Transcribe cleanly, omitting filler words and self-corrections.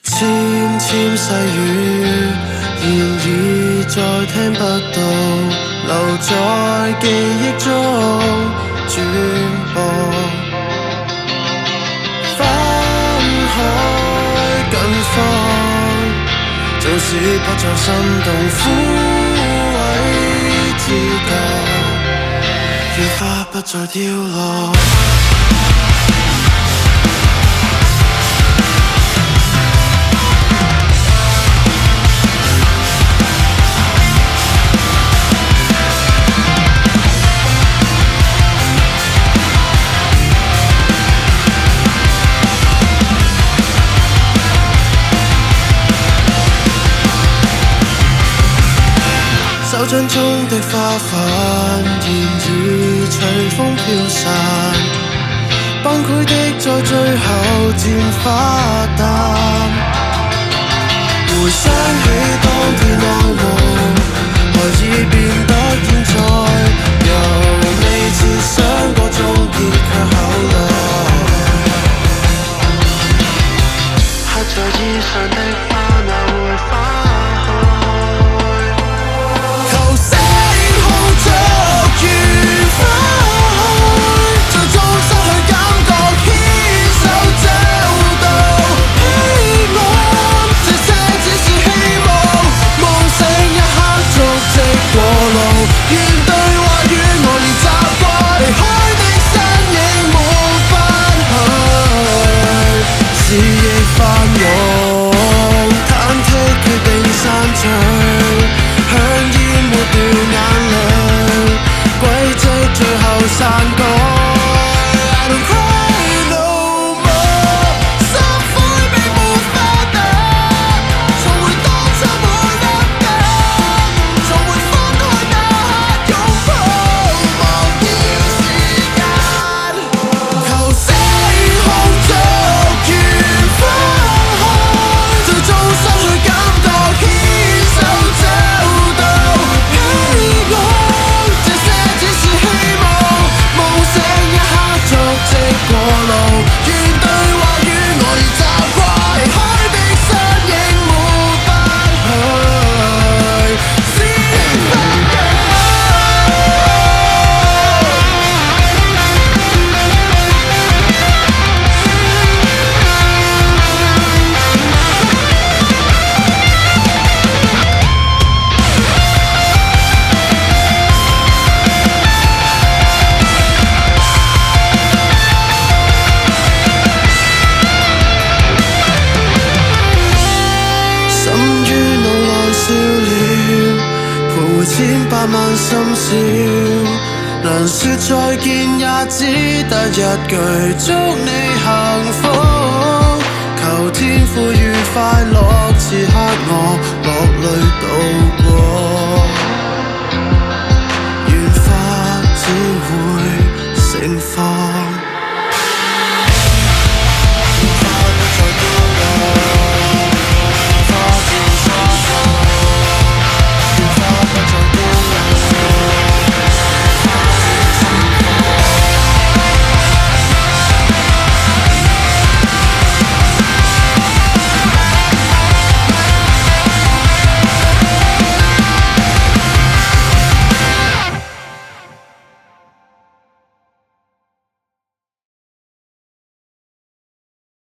纖纖細語，現已再聽不到，留在記憶中轉播。分開近況，縱使不再生動，枯萎之間，如花不再凋落。手掌中的花瓣現已隨風飄散，崩潰的在最後漸化淡。回想起當天安穩，何以變得現在，由未設想過終結卻考慮，刻在衣上的花哪會花？千百萬深宵，能說再見也只得一句祝你幸福。